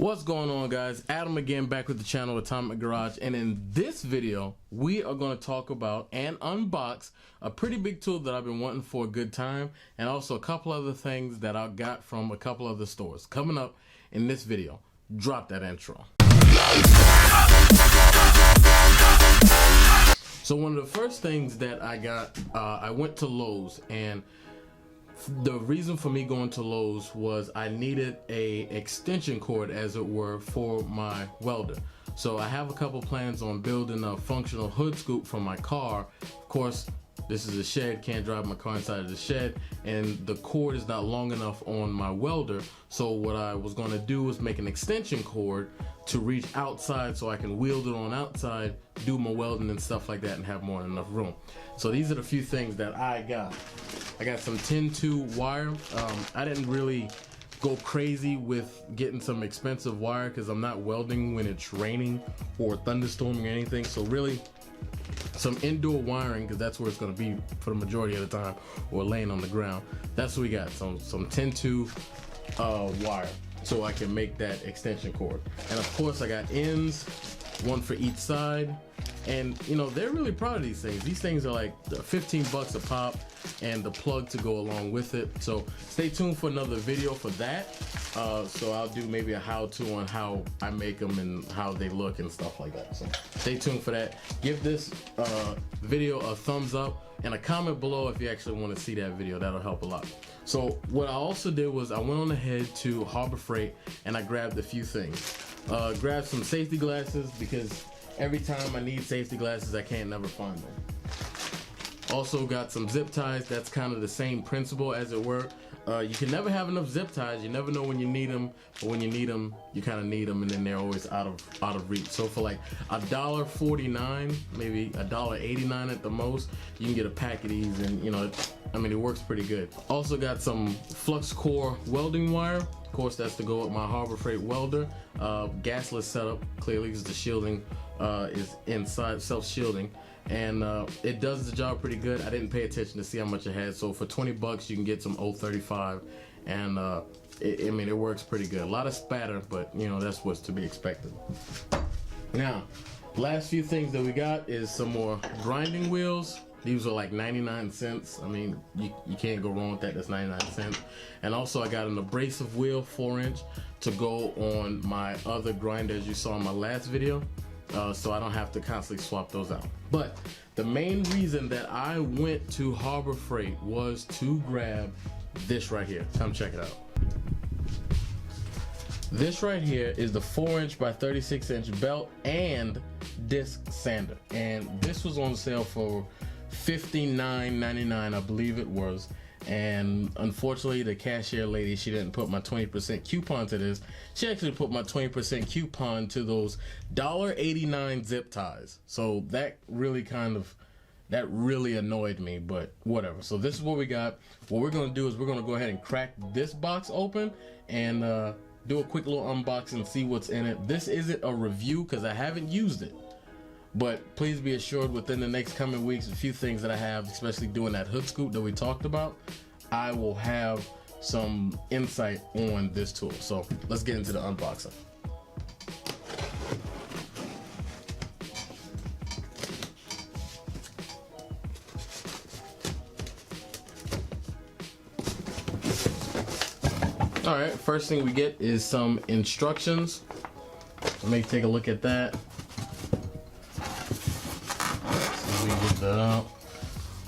What's going on, guys? Adam again, back with the channel Atomic Garage, and in this video we are going to talk about and unbox a pretty big tool that I've been wanting for a good time, and also a couple other things that I got from a couple other stores. Coming up in this video. Drop that intro. So one of the first things that I got, I went to Lowe's, and the reason for me going to Lowe's was I needed a extension cord, as it were, for my welder. So I have a couple plans on building a functional hood scoop for my car. Of course, this is a shed, can't drive my car inside of the shed, and the cord is not long enough on my welder. So what I was going to do was make an extension cord to reach outside so I can wield it on outside, do my welding and stuff like that, and have more than enough room. So these are the few things that I got. I got some 10-2 wire. I didn't really go crazy with getting some expensive wire because I'm not welding when it's raining or thunderstorming or anything. So really, some indoor wiring, because that's where it's going to be for the majority of the time, or laying on the ground. That's what we got. Some 10-2 wire, so I can make that extension cord. And of course I got ends, one for each side. And you know, they're really proud of these things. These things are like 15 bucks a pop, and the plug to go along with it. So stay tuned for another video for that. So I'll do maybe a how-to on how I make them and how they look and stuff like that. So stay tuned for that. Give this video a thumbs up and a comment below if you actually want to see that video. That'll help a lot. So what I also did was I went on ahead to Harbor Freight and I grabbed a few things. Grabbed some safety glasses, because every time I need safety glasses, I can't never find them. Also got some zip ties. That's kind of the same principle, as it were. You can never have enough zip ties. You never know when you need them, but when you need them, you kind of need them, and then they're always out of reach. So for like $1.49, maybe $1.89 at the most, you can get a pack of these, and you know, I mean, it works pretty good. Also got some flux core welding wire. Of course, that's to go with my Harbor Freight welder. Gasless setup, clearly, because the shielding is inside, self-shielding. And it does the job pretty good. I didn't pay attention to see how much it had. So for 20 bucks, you can get some 035, and I mean, it works pretty good. A lot of spatter, but you know, that's what's to be expected. Now, last few things that we got is some more grinding wheels. These are like 99 cents. I mean, you can't go wrong with that. That's 99 cents. And also I got an abrasive wheel, 4-inch, to go on my other grinder, as you saw in my last video. So I don't have to constantly swap those out. But the main reason that I went to Harbor Freight was to grab this right here. Come check it out. This right here is the 4-inch by 36-inch belt and disc sander. And this was on sale for $59.99, I believe it was. And unfortunately, the cashier lady, she didn't put my 20% coupon to this. She actually put my 20% coupon to those $1.89 zip ties. So that really annoyed me, but whatever. So this is what we got. What we're gonna do is we're gonna go ahead and crack this box open and do a quick little unboxing and see what's in it. This isn't a review because I haven't used it. But please be assured, within the next coming weeks, a few things that I have, especially doing that hood scoop that we talked about, I will have some insight on this tool. So let's get into the unboxing. All right, first thing we get is some instructions. Let me take a look at that. That out.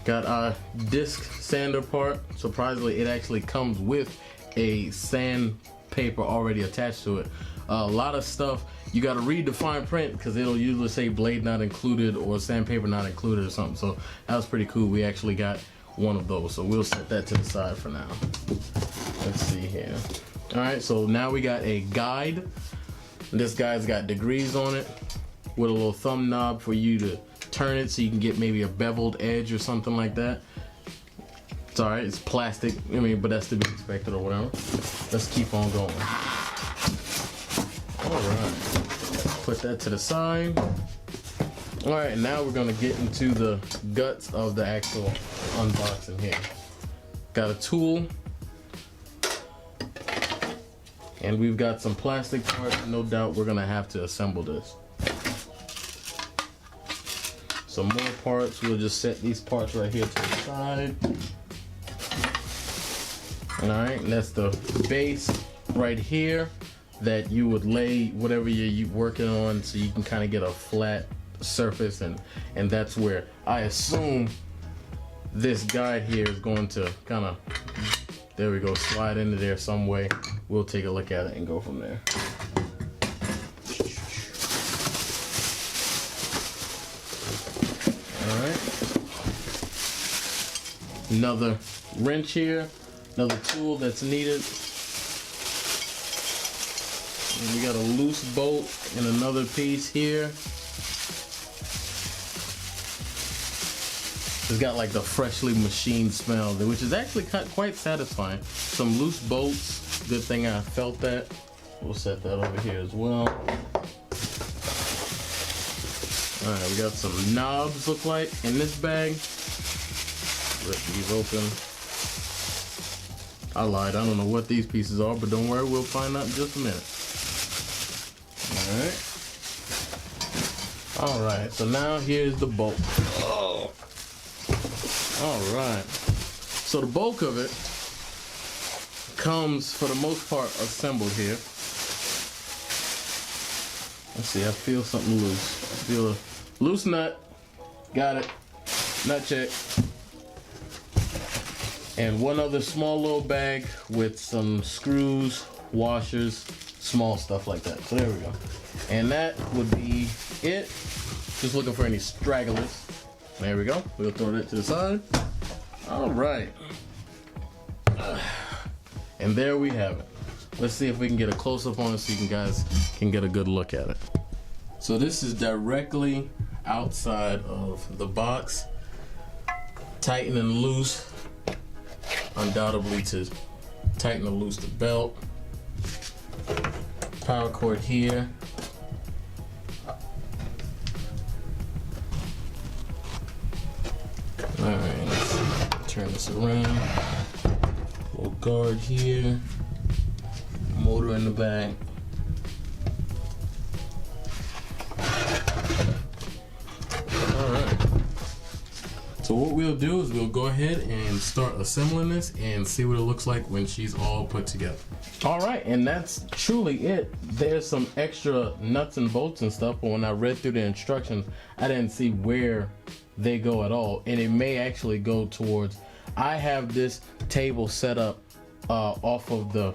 Got our disc sander part. Surprisingly, it actually comes with a sandpaper already attached to it. A lot of stuff you got to read the fine print, because it'll usually say blade not included or sandpaper not included or something. So that was pretty cool. We actually got one of those, so we'll set that to the side for now. Let's see here. All right, so now we got a guide. This guy's got degrees on it with a little thumb knob for you to turn it so you can get maybe a beveled edge or something like that. It's alright, it's plastic, I mean, but that's to be expected or whatever. Let's keep on going. Alright, put that to the side. Alright, now we're gonna get into the guts of the actual unboxing here. Got a tool, And we've got some plastic parts. No doubt we're gonna have to assemble this. Some more parts. We'll just set these parts right here to the side. Alright, and that's the base right here that you would lay whatever you're working on, so you can kind of get a flat surface, and that's where I assume this guide here is going to kind of, there we go, slide into there some way. We'll take a look at it and go from there. Alright, another wrench here, another tool that's needed. And we got a loose bolt and another piece here. It's got like the freshly machined smell, which is actually quite satisfying. Some loose bolts, good thing I felt that. We'll set that over here as well. All right, we got some knobs, look like, in this bag. Rip these open. I lied, I don't know what these pieces are, but don't worry, we'll find out in just a minute. All right, so now here's the bulk. Oh. All right, so the bulk of it comes, for the most part, assembled here. Let's see, I feel something loose. I feel a loose nut. Got it. Nut check. And one other small little bag with some screws, washers, small stuff like that. So there we go. And that would be it. Just looking for any stragglers. There we go. We'll throw that to the side. All right. And there we have it. Let's see if we can get a close-up on it so you guys can get a good look at it. So this is directly outside of the box. Tighten and loose. Undoubtedly to tighten and loose the belt. Power cord here. Alright, let's turn this around. Little guard here. Motor in the back. Alright. So what we'll do is we'll go ahead and start assembling this and see what it looks like when she's all put together. All right, and that's truly it. There's some extra nuts and bolts and stuff, but when I read through the instructions, I didn't see where they go at all, and it may actually go towards, I have this table set up off of the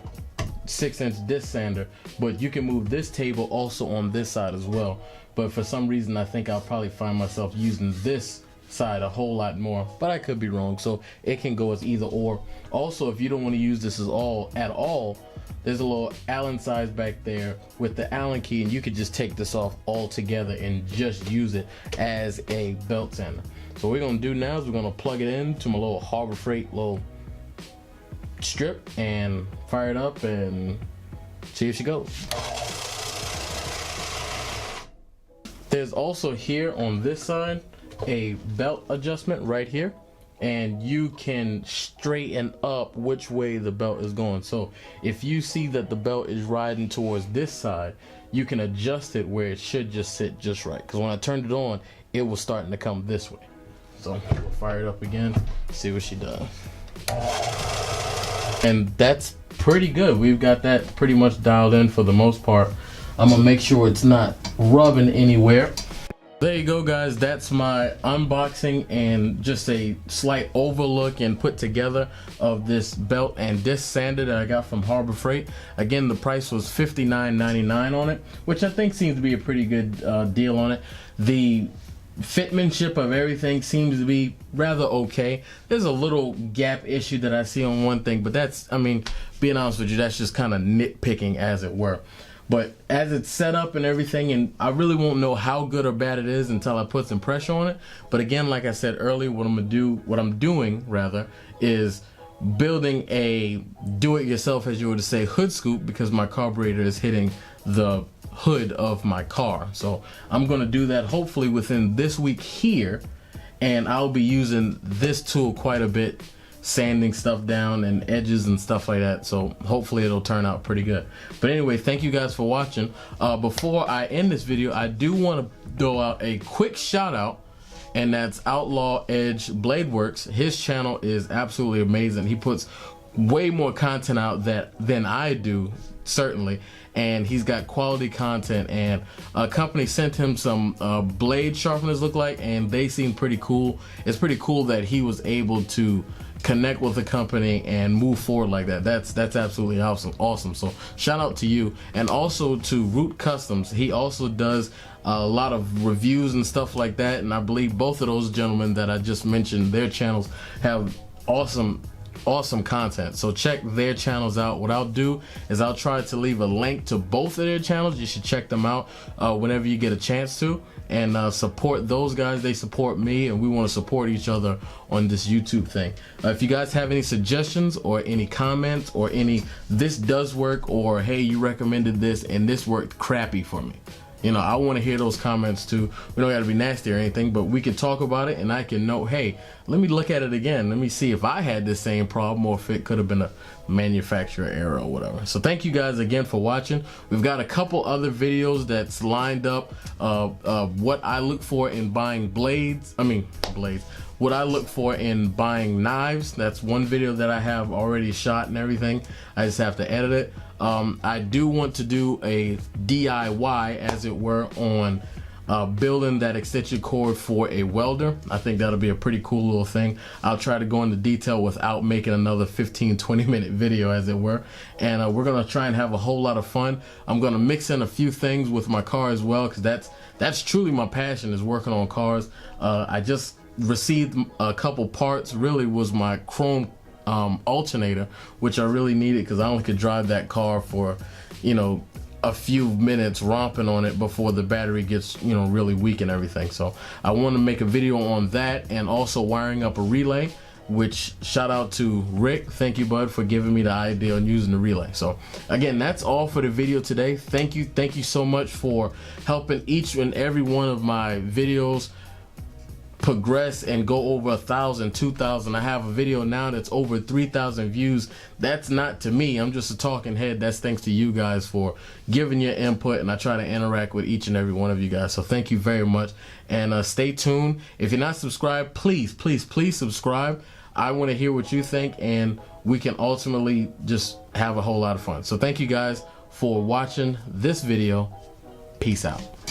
6-inch disc sander, but you can move this table also on this side as well. But for some reason, I think I'll probably find myself using this side a whole lot more, but I could be wrong, so it can go as either or. Also, if you don't want to use this at all, there's a little Allen size back there with the Allen key, and you could just take this off altogether and just use it as a belt sander. So what we're gonna do now is we're gonna plug it into my little Harbor Freight little strip and fire it up and see if she goes. There's also here on this side a belt adjustment right here, and you can straighten up which way the belt is going. So if you see that the belt is riding towards this side, you can adjust it where it should just sit just right, because when I turned it on, it was starting to come this way. So we'll fire it up again, see what she does. And that's pretty good. We've got that pretty much dialed in for the most part. I'm gonna make sure it's not rubbing anywhere. There you go, guys. That's my unboxing and just a slight overlook and put together of this belt and disc sander that I got from Harbor Freight. Again, the price was $59.99 on it, which I think seems to be a pretty good deal on it. The fitmanship of everything seems to be rather okay. There's a little gap issue that I see on one thing, but that's, I mean, being honest with you, that's just kind of nitpicking, as it were. But as it's set up and everything, and I really won't know how good or bad it is until I put some pressure on it. But again, like I said earlier, what I'm doing is building a do-it-yourself, as you were to say, hood scoop, because my carburetor is hitting the hood of my car. So I'm gonna do that hopefully within this week here, and I'll be using this tool quite a bit sanding stuff down and edges and stuff like that. So hopefully it'll turn out pretty good. But anyway, thank you guys for watching. Before I end this video, I do want to throw out a quick shout out, and that's Outlaw Edge Blade Works. His channel is absolutely amazing. He puts way more content out than I do, certainly, and he's got quality content. And a company sent him some blade sharpeners, look like, and they seem pretty cool. It's pretty cool that he was able to connect with the company and move forward like that. That's absolutely awesome. So shout out to you, and also to Root Customs. He also does a lot of reviews and stuff like that, and I believe both of those gentlemen that I just mentioned, their channels have awesome content. So check their channels out. What I'll do is I'll try to leave a link to both of their channels. You should check them out whenever you get a chance to, and support those guys. They support me, and we want to support each other on this YouTube thing. If you guys have any suggestions or any comments or any "this does work" or "hey, you recommended this and this worked crappy for me," you know, I want to hear those comments too. We don't got to be nasty or anything, but we can talk about it, and I can know, hey, let me look at it again. Let me see if I had the same problem or if it could have been a manufacturer error or whatever. So thank you guys again for watching. We've got a couple other videos that's lined up. What I look for in buying blades. What I look for in buying knives. That's one video that I have already shot and everything. I just have to edit it. I do want to do a DIY, as it were, on building that extension cord for a welder. I think that'll be a pretty cool little thing. I'll try to go into detail without making another 15-20 minute video, as it were, and we're gonna try and have a whole lot of fun. I'm gonna mix in a few things with my car as well, because that's truly my passion, is working on cars. I just received a couple parts. Really was my chrome alternator, which I really needed because I only could drive that car for, you know, a few minutes romping on it before the battery gets, you know, really weak and everything. So I want to make a video on that, and also wiring up a relay, which shout out to Rick. Thank you, bud, for giving me the idea on using the relay. So again, that's all for the video today. Thank you so much for helping each and every one of my videos progress and go over 1,000, 2,000. I have a video now that's over 3,000 views. That's not to me, I'm just a talking head. That's thanks to you guys for giving your input, and I try to interact with each and every one of you guys. So thank you very much, and stay tuned. If you're not subscribed, please subscribe. I want to hear what you think, and we can ultimately just have a whole lot of fun. So thank you guys for watching this video. Peace out.